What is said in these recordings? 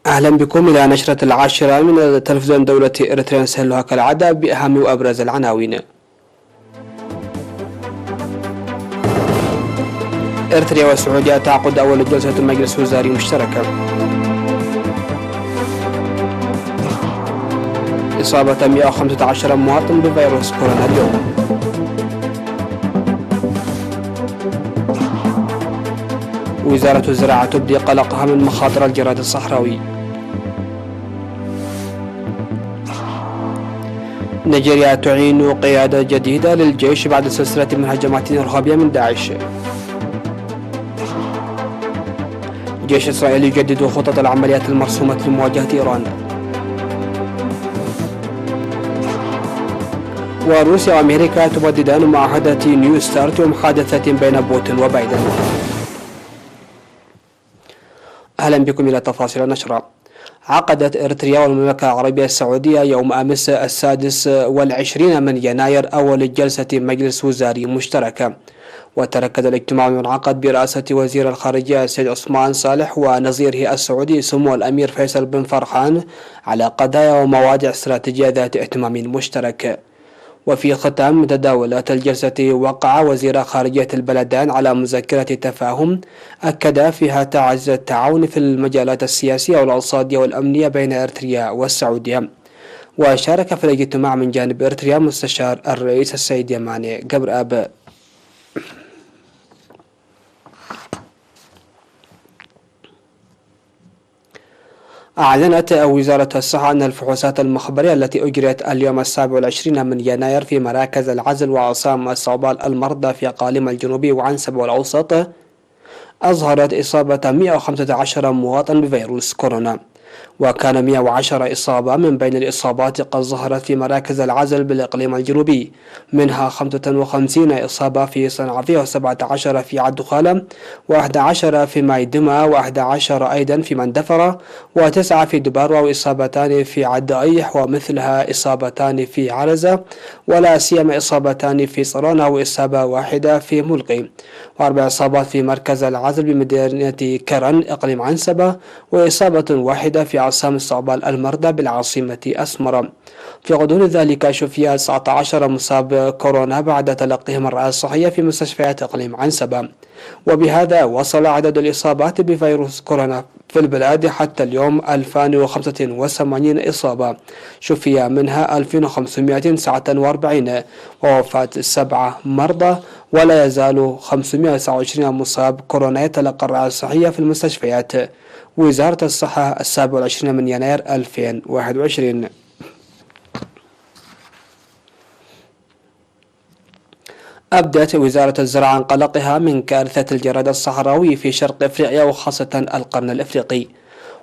أهلا بكم إلى نشرة العاشرة من تلفزيون دولة إريتريا، نسهلها كالعادة بأهم وأبرز العناوين. إريتريا والسعودية تعقد أول جلسة مجلس وزاري مشتركة. إصابة 115 مواطن بفيروس كورونا اليوم. وزارة الزراعة تبدي قلقها من مخاطر الجراد الصحراوي. نيجيريا تعين قيادة جديدة للجيش بعد سلسلة من هجمات إرهابية من داعش. جيش إسرائيل يجدد خطط العمليات المرسومة لمواجهة إيران. وروسيا وأمريكا تمددان معاهدة نيو ستارت ومحادثة بين بوتين وبايدن. أهلا بكم إلى تفاصيل النشرة. عقدت إريتريا والمملكة العربية السعودية يوم أمس 26 من يناير أول جلسة مجلس وزاري مشتركة، وتركز الاجتماع المنعقد برئاسة وزير الخارجية السيد عثمان صالح ونظيره السعودي سمو الأمير فيصل بن فرحان على قضايا ومواضيع استراتيجية ذات اهتمام مشترك. وفي ختام تداولات الجلسة وقع وزير خارجية البلدان على مذكرة تفاهم أكد فيها تعزيز التعاون في المجالات السياسية والاقتصادية والأمنية بين إريتريا والسعودية. وشارك في الاجتماع من جانب إريتريا مستشار الرئيس السيد يماني قبرآب. أعلنت وزارة الصحة أن الفحوصات المخبرية التي أجريت اليوم 27 من يناير في مراكز العزل وعصام الصوبال المرضى في أقاليم الجنوبي وعنسب والأوسط أظهرت إصابة 115 مواطن بفيروس كورونا، وكان 110 إصابة من بين الإصابات قد ظهرت في مراكز العزل بالإقليم الجنوبي، منها 55 إصابة في صنعاء و17 في عد خالة و11 في مايدمة و11 أيضا في مندفرة و9 في دبارة وإصابتان في عد أيح ومثلها إصابتان في عرزة ولا سيما إصابتان في صرانة وإصابة واحدة في ملقي، وأربع إصابات في مركز العزل بمدينة كرن إقليم عنسبة وإصابة واحدة في عصام استقبال المرضى بالعاصمة أسمرة. في غضون ذلك شفي 19 مصاب كورونا بعد تلقيهم الرعاية الصحية في مستشفيات إقليم عنسبة، وبهذا وصل عدد الإصابات بفيروس كورونا في البلاد حتى اليوم 2085 إصابة، شفي منها 2549 ووفاة 7 مرضى، ولا يزال 529 مصاب كورونا يتلقى الرعاية الصحية في المستشفيات. وزارة الصحة 27 من يناير 2021. أبدت وزارة الزراعة عن قلقها من كارثة الجراد الصحراوي في شرق إفريقيا وخاصة القرن الإفريقي.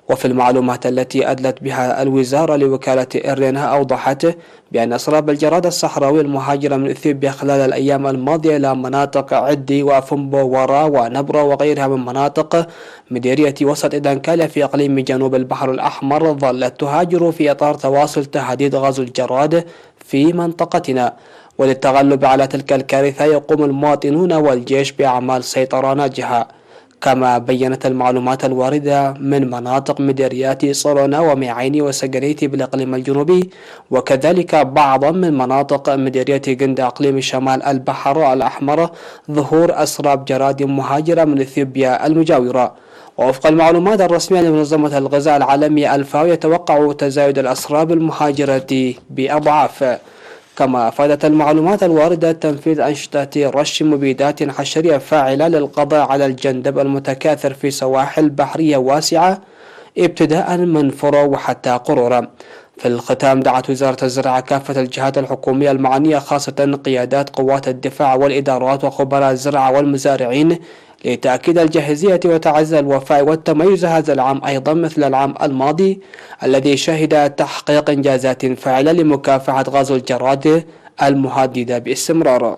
وفي المعلومات التي أدلت بها الوزارة لوكالة إرنا أوضحت بأن أسراب الجراد الصحراوي المهاجرة من إثيوبيا خلال الأيام الماضية إلى مناطق عدي وفمبو ورا ونبرة وغيرها من مناطق مديرية وسط إدنكاليا في إقليم جنوب البحر الأحمر ظلت تهاجر في إطار تواصل تهديد غزو الجراد في منطقتنا. وللتغلب على تلك الكارثة يقوم المواطنون والجيش بأعمال سيطرة ناجحة، كما بيّنت المعلومات الواردة من مناطق مديريات صرونا وميعيني وسجريتي بالإقليم الجنوبي، وكذلك بعضا من مناطق مديرية جندة إقليم شمال البحر الأحمر، ظهور أسراب جراد مهاجرة من إثيوبيا المجاورة. ووفق المعلومات الرسمية لمنظمة الغذاء العالمية الفاو يتوقع تزايد الأسراب المهاجرة بأضعاف. كما أفادت المعلومات الواردة تنفيذ أنشطة رش مبيدات حشرية فاعلة للقضاء على الجندب المتكاثر في سواحل بحرية واسعة ابتداء من فرو وحتى قرورة. في الختام دعت وزارة الزراعة كافة الجهات الحكومية المعنية خاصة قيادات قوات الدفاع والإدارات وخبراء الزراعة والمزارعين لتأكيد الجاهزية وتعزيز الوفاء والتميز هذا العام أيضا مثل العام الماضي الذي شهد تحقيق إنجازات فاعلة لمكافحة غزو الجراد المهددة باستمرار.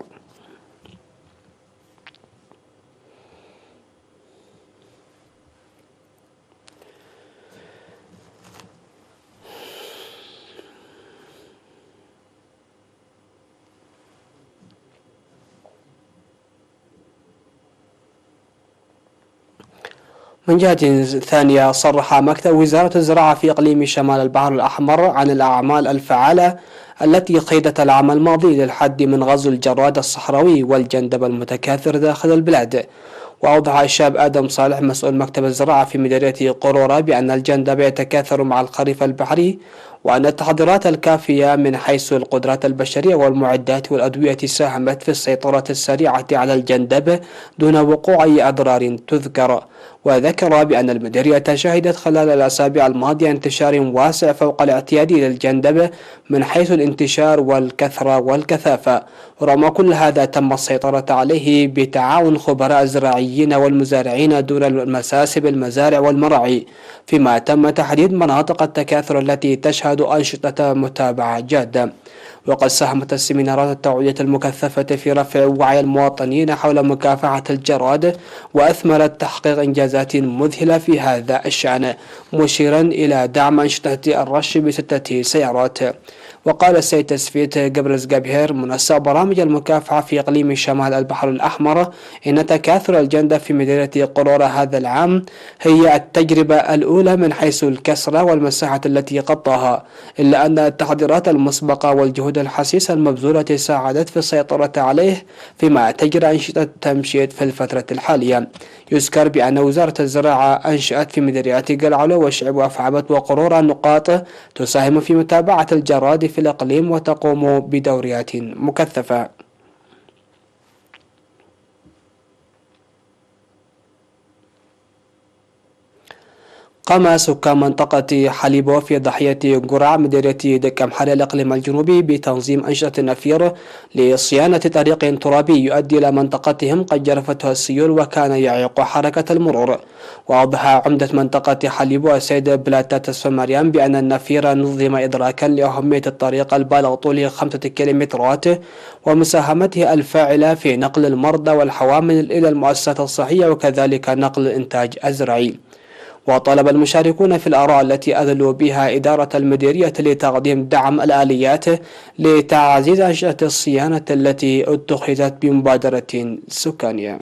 من جهة ثانية، صرح مكتب وزارة الزراعة في إقليم شمال البحر الأحمر عن الأعمال الفعالة التي قيدت العام الماضي للحد من غزو الجراد الصحراوي والجندب المتكاثر داخل البلاد. وأوضح الشاب آدم صالح مسؤول مكتب الزراعة في مديرية قرورة بأن الجندب يتكاثر مع الخريف البحري، وأن التحضيرات الكافية من حيث القدرات البشرية والمعدات والأدوية ساهمت في السيطرة السريعة على الجندب دون وقوع أي أضرار تذكر. وذكر بأن المديرية شهدت خلال الأسابيع الماضية انتشار واسع فوق الاعتياد للجندب من حيث الانتشار والكثرة والكثافة. ورغم كل هذا تم السيطرة عليه بتعاون خبراء الزراعيين والمزارعين دون المساس بالمزارع والمراعي، فيما تم تحديد مناطق التكاثر التي تشهد أنشطة متابعة جادة. وقد ساهمت السيمينارات التوعية المكثفة في رفع وعي المواطنين حول مكافحة الجراد، وأثمرت تحقيق إنجازات مذهلة في هذا الشأن، مشيرا إلى دعم أنشطة الرش ب6 سيارات. وقال السيد تسفيت جبرز جابهير منسق برامج المكافحة في إقليم شمال البحر الأحمر إن تكاثر الجندب في مدينة قرورة هذا العام هي التجربة الأولى من حيث الكثرة والمساحة التي غطاها، إلا أن التحضيرات المسبقة والجهود الحسيسة المبذولة ساعدت في السيطرة عليه، فيما تجرى أنشطة تمشيط في الفترة الحالية. يذكر بأن وزارة الزراعة أنشأت في مديريات قلعلو وشعب وأفعبت وقرورة نقاط تساهم في متابعة الجراد في الإقليم وتقوم بدوريات مكثفة. قام سكان منطقة حليبو في ضاحية قرع مديرية دكام حري الإقليم الجنوبي بتنظيم أنشطة نفير لصيانة طريق ترابي يؤدي إلى منطقتهم قد جرفتها السيول وكان يعيق حركة المرور. وأوضح عمدة منطقة حليبو السيد بلاتا تسفى مريم بأن النفير نظم إدراكا لأهمية الطريق البالغ طوله 5 كيلومترات ومساهمته الفاعلة في نقل المرضى والحوامل إلى المؤسسات الصحية وكذلك نقل الإنتاج الزراعي. وطلب المشاركون في الآراء التي أدلوا بها إدارة المديرية لتقديم دعم الآليات لتعزيز أنشطة الصيانة التي اتخذت بمبادرة سكانية.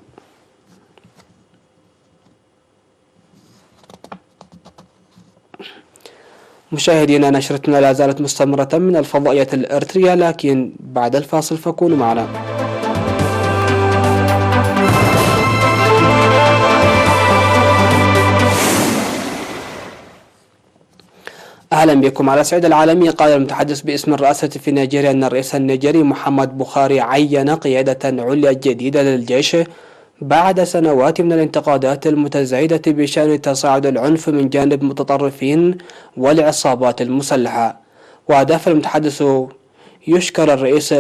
مشاهدينا، نشرتنا لا زالت مستمرة من الفضائية الإريترية، لكن بعد الفاصل فكونوا معنا. أهلا بكم. على الصعيد العالمي، قال المتحدث باسم الرئاسة في نيجيريا أن الرئيس النيجيري محمد بوخاري عين قيادة عليا جديدة للجيش بعد سنوات من الانتقادات المتزايدة بشأن تصاعد العنف من جانب متطرفين والعصابات المسلحة. وأضاف المتحدث يشكر الرئيس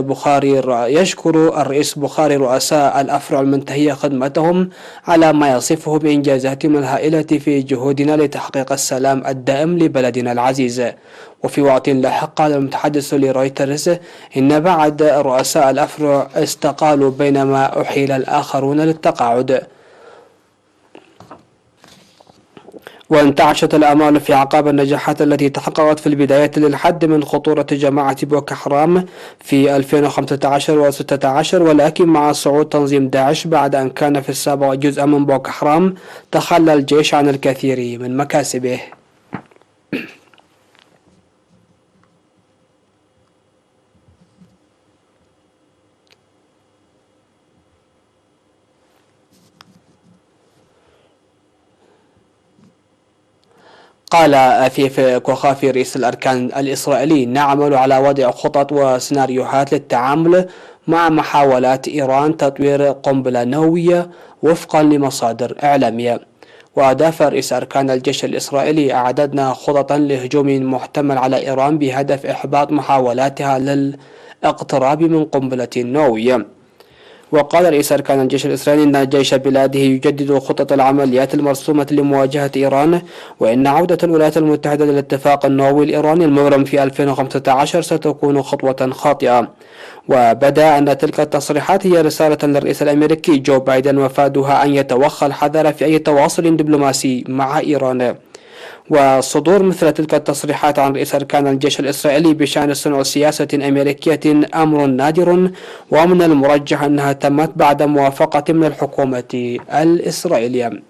بوخاري رؤساء الأفرع المنتهية خدمتهم على ما يصفه بإنجازاتهم الهائلة في جهودنا لتحقيق السلام الدائم لبلدنا العزيز. وفي وقت لاحق قال المتحدث لرويترز إن بعد رؤساء الأفرع استقالوا بينما أحيل الآخرون للتقاعد. وانتعشت الآمال في أعقاب النجاحات التي تحققت في البداية للحد من خطورة جماعة بوكو حرام في 2015 و16، ولكن مع صعود تنظيم داعش بعد أن كان في السابق جزءا من بوكو حرام تخلى الجيش عن الكثير من مكاسبه. قال آفيف كوخافي رئيس الأركان الإسرائيلي: نعمل على وضع خطط وسيناريوهات للتعامل مع محاولات إيران تطوير قنبلة نووية وفقا لمصادر إعلامية. وأضاف رئيس أركان الجيش الإسرائيلي: أعددنا خططا لهجوم محتمل على إيران بهدف إحباط محاولاتها للاقتراب من قنبلة نووية. وقال رئيس أركان الجيش الإسرائيلي أن جيش بلاده يجدد خطط العمليات المرسومة لمواجهة إيران، وإن عودة الولايات المتحدة للاتفاق النووي الإيراني المبرم في 2015 ستكون خطوة خاطئة. وبدا أن تلك التصريحات هي رسالة للرئيس الأمريكي جو بايدن وفادها أن يتوخى الحذر في أي تواصل دبلوماسي مع إيران. وصدور مثل تلك التصريحات عن رئيس أركان الجيش الإسرائيلي بشأن صنع سياسة أمريكية أمر نادر، ومن المرجح أنها تمت بعد موافقة من الحكومة الإسرائيلية.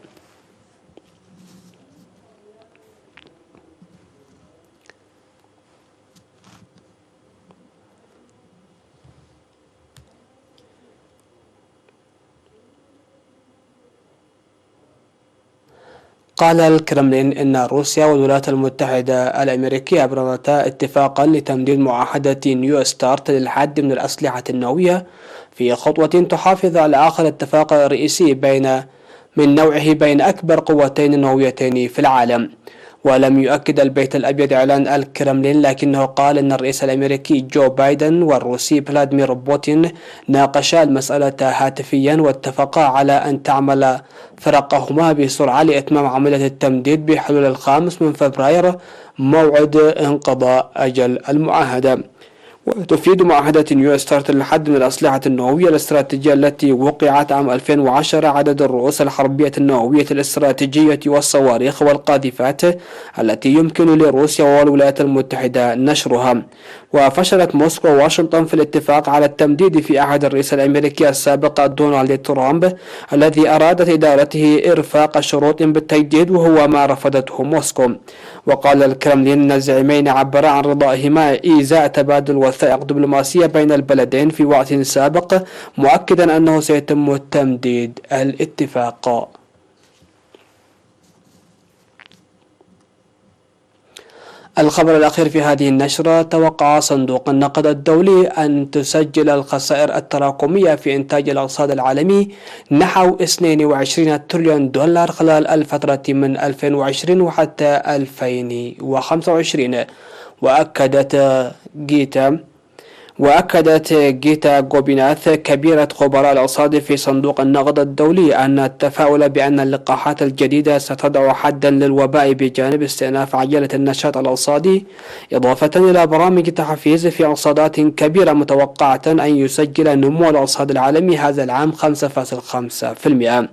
قال الكرملين إن روسيا والولايات المتحدة الأمريكية أبرمتا اتفاقا لتمديد معاهدة نيو ستارت للحد من الأسلحة النووية في خطوة تحافظ على آخر اتفاق رئيسي من نوعه بين أكبر قوتين نوويتين في العالم. ولم يؤكد البيت الأبيض إعلان الكرملين، لكنه قال أن الرئيس الأمريكي جو بايدن والروسي فلاديمير بوتين ناقشا المسألة هاتفيا واتفقا على أن تعمل فرقهما بسرعة لإتمام عملية التمديد بحلول 5 من فبراير موعد انقضاء أجل المعاهدة. وتفيد معاهدة نيو ستارت للحد من الأسلحة النووية الاستراتيجية التي وقعت عام 2010 عدد الرؤوس الحربية النووية الاستراتيجية والصواريخ والقاذفات التي يمكن لروسيا والولايات المتحدة نشرها. وفشلت موسكو وواشنطن في الاتفاق على التمديد في عهد الرئيس الأمريكي السابق دونالد ترامب الذي أرادت إدارته إرفاق شروط بالتجديد، وهو ما رفضته موسكو. وقال الكرملين أن الزعيمين عبرا عن رضائهما إزاء تبادل وثائق دبلوماسية بين البلدين في وقت سابق، مؤكدا أنه سيتم تمديد الاتفاق. الخبر الأخير في هذه النشرة: توقع صندوق النقد الدولي أن تسجل الخسائر التراكمية في إنتاج الأقصاد العالمي نحو 22 تريليون دولار خلال الفترة من 2020 وحتى 2025. وأكدت جيتا غوبيناث كبيرة خبراء الاقتصاد في صندوق النقد الدولي أن التفاؤل بأن اللقاحات الجديدة ستضع حدا للوباء بجانب استئناف عجلة النشاط الاقتصادي، إضافة إلى برامج تحفيز في اقتصادات كبيرة متوقعة أن يسجل نمو الاقتصاد العالمي هذا العام 5.5%.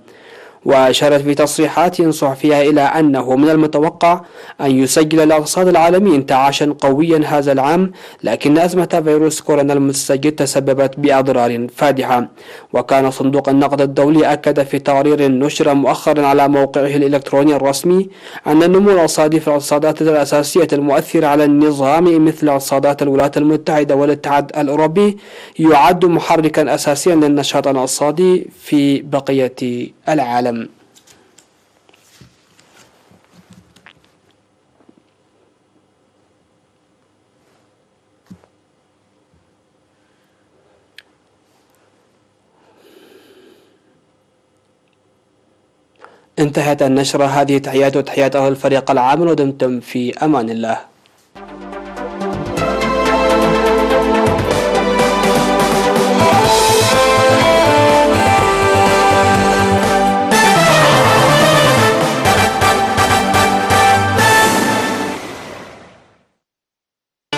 وأشارت في تصريحات صحفية إلى أنه من المتوقع أن يسجل الاقتصاد العالمي انتعاشا قويا هذا العام، لكن أزمة فيروس كورونا المستجد تسببت بأضرار فادحة. وكان صندوق النقد الدولي أكد في تقرير نشر مؤخرا على موقعه الإلكتروني الرسمي أن النمو الاقتصادي في الاقتصادات الأساسية المؤثرة على النظام مثل اقتصادات الولايات المتحدة والاتحاد الأوروبي يعد محركا أساسيا للنشاط الاقتصادي في بقية العالم. انتهت النشرة. هذه تحيات أهل الفريق العامل، ودمتم في أمان الله.